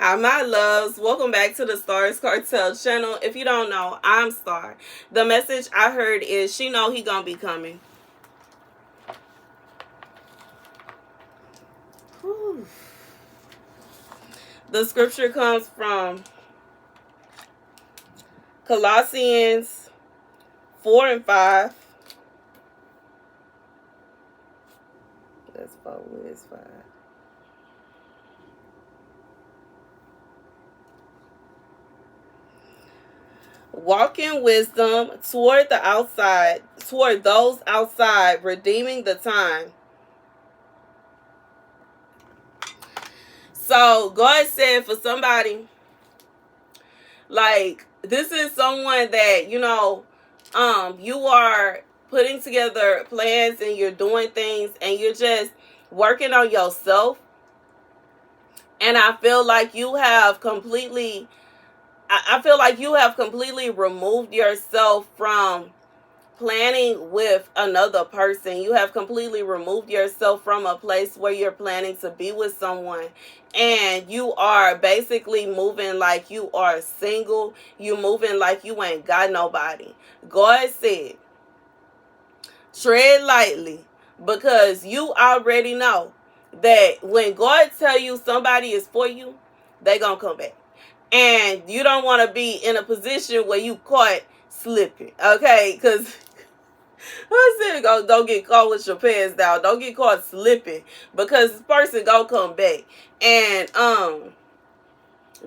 Hi, my loves. Welcome back to the Starscartel channel. If you don't know, I'm Star. The message I heard is she know he gonna be coming. Whew. The scripture comes from Colossians 4 and 5. That's 4 is 5. Walk in wisdom toward those outside, redeeming the time. So God said for somebody, like, this is someone that, you are putting together plans and you're doing things and you're just working on yourself. And I feel like you have completely removed yourself from planning with another person. You have completely removed yourself from a place where you're planning to be with someone, and you are basically moving like you are single. You moving like you ain't got nobody. God said, tread lightly, because you already know that when God tell you somebody is for you, they gonna come back. And you don't want to be in a position where you caught slipping, okay? Because I said, don't get caught with your pants down. Don't get caught slipping, because this person gonna come back. And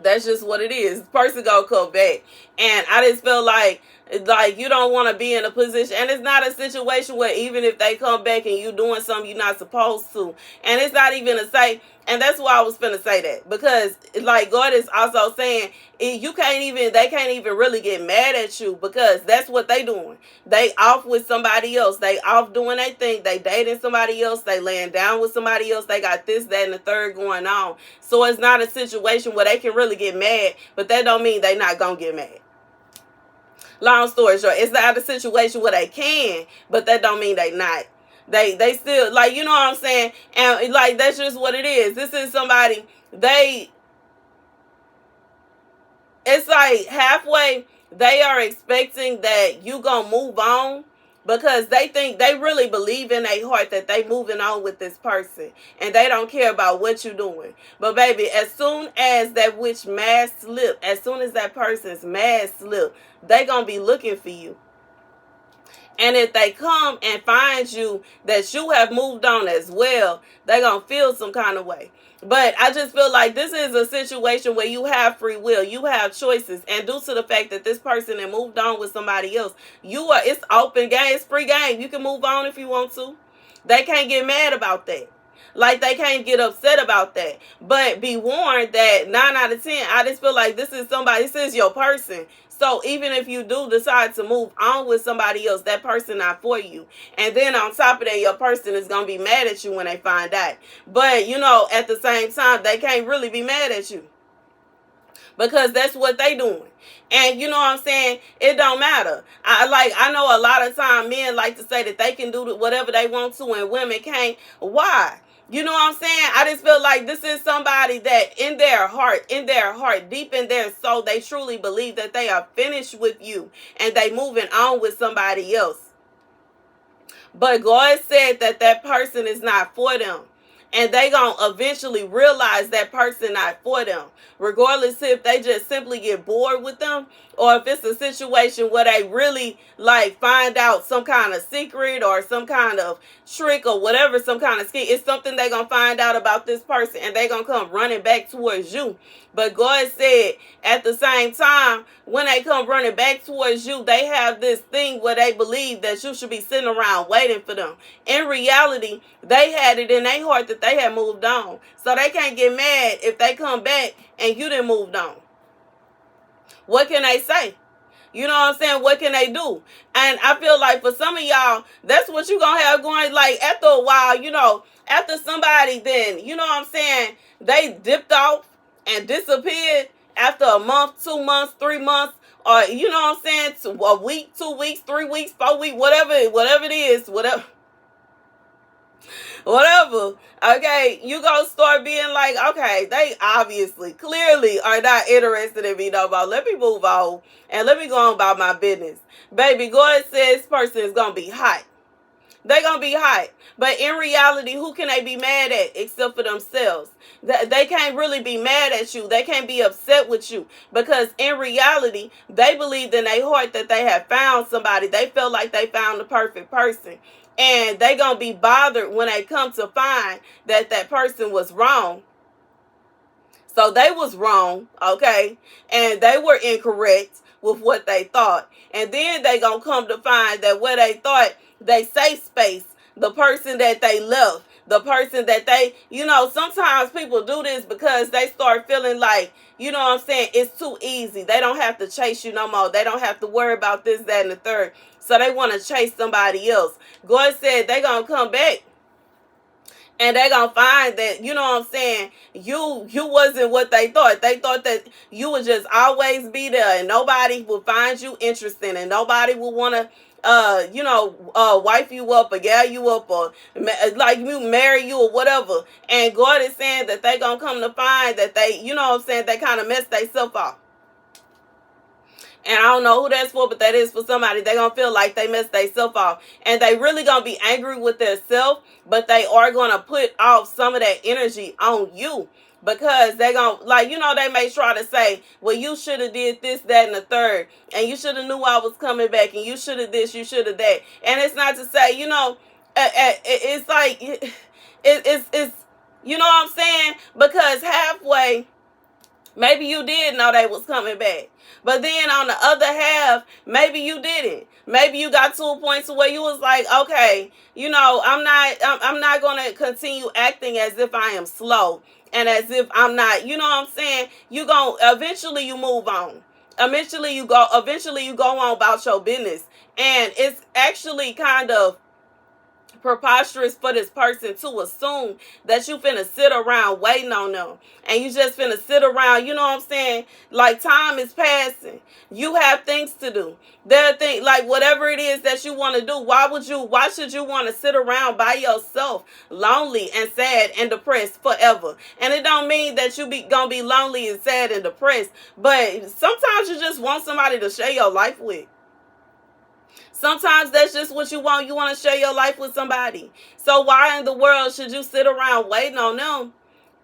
that's just what it is. This person gonna come back. And I just feel like you don't want to be in a position, and it's not a situation where even if they come back and you doing something you're not supposed to, and it's not even a say. And that's why I was finna say that, because like God is also saying they can't even really get mad at you, because that's what they doing. They off with somebody else. They off doing their thing. They dating somebody else. They laying down with somebody else. They got this, that, and the third going on. So it's not a situation where they can really get mad, but that don't mean they not gonna get mad. Long story short, it's not a situation where they can, but that don't mean they not. They still, like, you know what I'm saying? And like, that's just what it is. This is somebody, it's like halfway they are expecting that you gonna move on, because they really believe in their heart that they moving on with this person, and they don't care about what you're doing. But baby, as soon as that as soon as that person's mask slip, they gonna be looking for you. And if they come and find you that you have moved on as well, they're going to feel some kind of way. But I just feel like this is a situation where you have free will. You have choices. And due to the fact that this person had moved on with somebody else, it's open game. It's free game. You can move on if you want to. They can't get mad about that. Like, they can't get upset about that. But be warned that 9 out of 10, I just feel like this is your person. So even if you do decide to move on with somebody else, that person not for you. And then on top of that, your person is going to be mad at you when they find out. But, at the same time, they can't really be mad at you, because that's what they doing. And you know what I'm saying? It don't matter. I know a lot of time men like to say that they can do whatever they want to and women can't. Why? You know what I'm saying? I just feel like this is somebody that in their heart, deep in their soul, they truly believe that they are finished with you and they moving on with somebody else. But God said that person is not for them. And they gonna eventually realize that person not for them, regardless if they just simply get bored with them, or if it's a situation where they really find out some kind of secret or some kind of trick or whatever, some kind of scheme. It's something they gonna find out about this person, and they gonna come running back towards you. But God said at the same time, when they come running back towards you, they have this thing where they believe that you should be sitting around waiting for them. In reality, they had it in their heart that they had moved on. So they can't get mad if they come back and you didn't moved on. What can they say? You know what I'm saying? What can they do? And I feel like for some of y'all, that's what you're going to have going. Like, after a while, after somebody, then, you know what I'm saying, they dipped off and disappeared after a month, 2 months, 3 months, or, you know what I'm saying, a week, 2 weeks, 3 weeks, 4 weeks, whatever it is, whatever. Whatever. Okay, you gonna start being like, okay, they obviously, clearly are not interested in me no more. Let me move on and let me go on about my business. Baby, God says this person is gonna be hot. They're going to be hot. But in reality, who can they be mad at except for themselves? They can't really be mad at you. They can't be upset with you. Because in reality, they believed in their heart that they had found somebody. They felt like they found the perfect person. And they're going to be bothered when they come to find that that person was wrong. So they was wrong, okay? And they were incorrect with what they thought. And then they going to come to find that what they thought, they safe space, the person that they love, the person that they, sometimes people do this because they start feeling like, you know what I'm saying, it's too easy. They don't have to chase you no more. They don't have to worry about this, that, and the third. So they want to chase somebody else. God said they're going to come back. And they're going to find that, you know what I'm saying, you wasn't what they thought. They thought that you would just always be there and nobody would find you interesting and nobody would want to, wife you up or gal you up or like you marry you or whatever. And God is saying that they're going to come to find that they, you know what I'm saying, they kind of messed themselves up. And I don't know who that's for, but that is for somebody. They're going to feel like they messed themselves off. And they really going to be angry with themselves, but they are going to put off some of that energy on you. Because they're going to, they may try to say, well, you should have did this, that, and the third. And you should have knew I was coming back. And you should have this, you should have that. And it's not to say, it's like, it's you know what I'm saying? Because halfway, maybe you did know they was coming back. But then on the other half, maybe you didn't. Maybe you got to a point to where you was like, okay, I'm not going to continue acting as if I am slow and as if I'm not, you know what I'm saying? Eventually you move on. Eventually you go on about your business. And it's actually kind of preposterous for this person to assume that you finna sit around waiting on them and you just finna sit around, you know what I'm saying, like time is passing. You have things to do. There are things like whatever it is that you want to do. Why should you want to sit around by yourself lonely and sad and depressed forever? And it don't mean that you gonna be lonely and sad and depressed, but sometimes you just want somebody to share your life with. Sometimes that's just what you want. You want to share your life with somebody. So why in the world should you sit around waiting on them?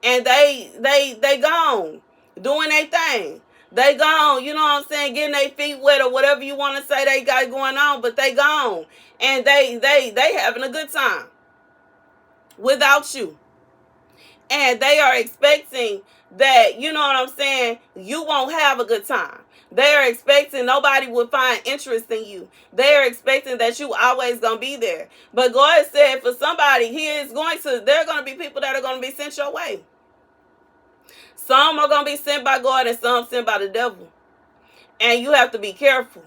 And they gone doing their thing. They gone, you know what I'm saying, getting their feet wet or whatever you want to say they got going on, but they gone. And they having a good time without you. And they are expecting that, you know what I'm saying, you won't have a good time. They're expecting nobody will find interest in you. They're expecting that you always going to be there. But God said for somebody, there are going to be people that are going to be sent your way. Some are going to be sent by God and some sent by the devil. And you have to be careful.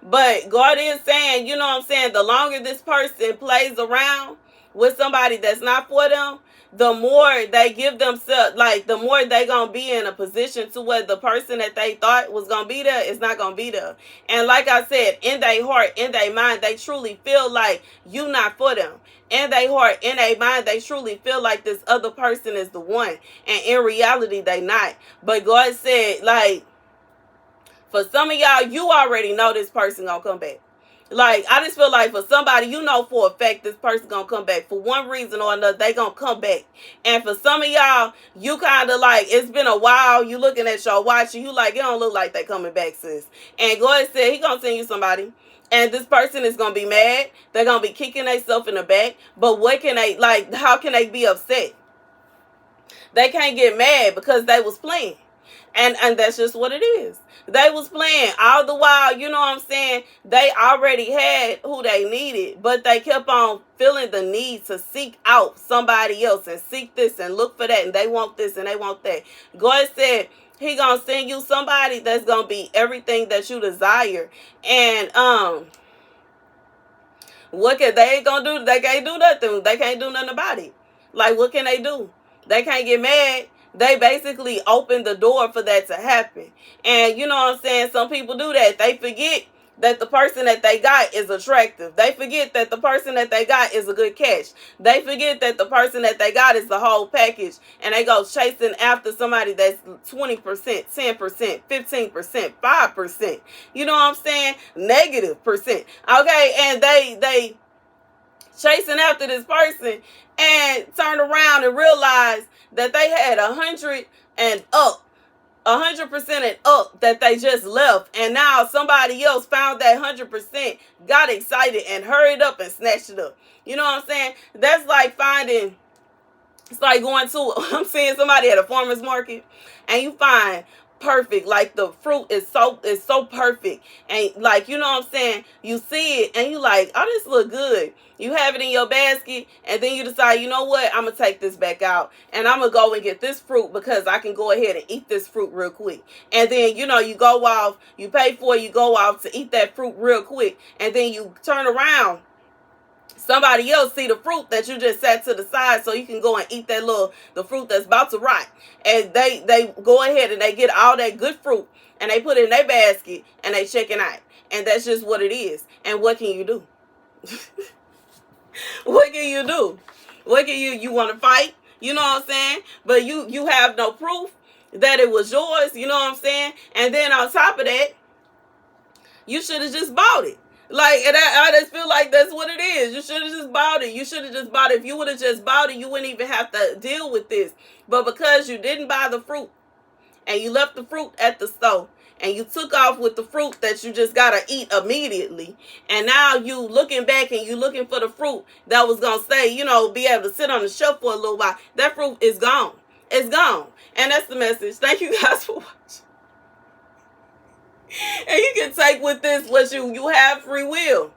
But God is saying, you know what I'm saying, the longer this person plays around with somebody that's not for them, the more they give themselves, the more they going to be in a position to where the person that they thought was going to be there is not going to be there. And like I said, in their heart, in their mind, they truly feel like you not for them. In their heart, in their mind, they truly feel like this other person is the one. And in reality, they not. But God said, for some of y'all, you already know this person going to come back. I just feel like for somebody, for a fact this person gonna come back. For one reason or another, they gonna come back. And for some of y'all, you kind of it's been a while, you looking at your watch, and you it don't look like they coming back, sis. And God said he gonna send you somebody. And this person is gonna be mad. They're gonna be kicking themselves in the back. But what can they, how can they be upset? They can't get mad because they was playing. And that's just what it is. They was playing all the while, you know what I'm saying? They already had who they needed, but they kept on feeling the need to seek out somebody else and seek this and look for that. And they want this and they want that. God said he gonna send you somebody that's gonna be everything that you desire. And what can they gonna do? They can't do nothing. They can't do nothing about it. What can they do? They can't get mad. They basically open the door for that to happen. And you know what I'm saying? Some people do that. They forget that the person that they got is attractive. They forget that the person that they got is a good catch. They forget that the person that they got is the whole package. And they go chasing after somebody that's 20%, 10%, 15%, 5%. You know what I'm saying? Negative percent. Okay, and they chasing after this person and turn around and realize that they had 100 and up. 100% and up that they just left, and now somebody else found that 100%, got excited and hurried up and snatched it up. You know what I'm saying? That's like finding, it's like going to, I'm seeing somebody at a farmer's market and you find perfect, like the fruit is so perfect, and like, you know what I'm saying, you see it and you like, oh, this look good. You have it in your basket, and then you decide, you know what, I'm gonna take this back out and I'm gonna go and get this fruit because I can go ahead and eat this fruit real quick. And then, you know, you go off, you pay for it, you go off to eat that fruit real quick, and then you turn around, somebody else see the fruit that you just set to the side so you can go and eat that the fruit that's about to rot. And they go ahead and they get all that good fruit and they put it in their basket and they check it out. And that's just what it is. And what can you do? What can you do? What can you want to fight? You know what I'm saying? But you have no proof that it was yours. You know what I'm saying? And then on top of that, you should have just bought it. Like, and I just feel like that's what it is. You should have just bought it. You should have just bought it. If you would have just bought it, you wouldn't even have to deal with this. But because you didn't buy the fruit and you left the fruit at the store and you took off with the fruit that you just got to eat immediately, and now you looking back and you looking for the fruit that was going to stay, you know, be able to sit on the shelf for a little while, that fruit is gone. It's gone. And that's the message. Thank you guys for watching. And you can take with this what you have free will.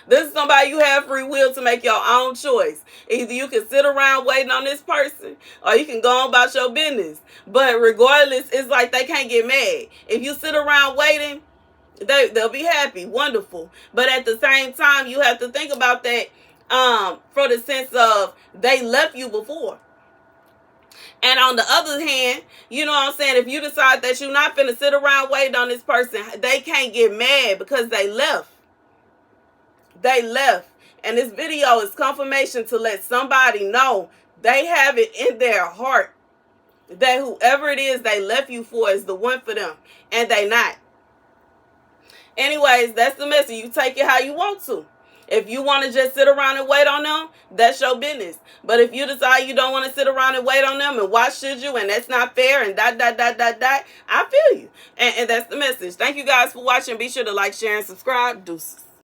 This is somebody you have free will to make your own choice. Either you can sit around waiting on this person or you can go on about your business. But regardless, it's like they can't get mad. If you sit around waiting, they'll be happy. Wonderful. But at the same time, you have to think about that for the sense of they left you before. And on the other hand, you know what I'm saying, if you decide that you're not finna sit around waiting on this person, they can't get mad because they left. They left. And this video is confirmation to let somebody know they have it in their heart that whoever it is they left you for is the one for them. And they not. Anyways, that's the message. You take it how you want to. If you want to just sit around and wait on them, that's your business. But if you decide you don't want to sit around and wait on them, and why should you, and that's not fair, and I feel you. And that's the message. Thank you guys for watching. Be sure to like, share, and subscribe. Deuces.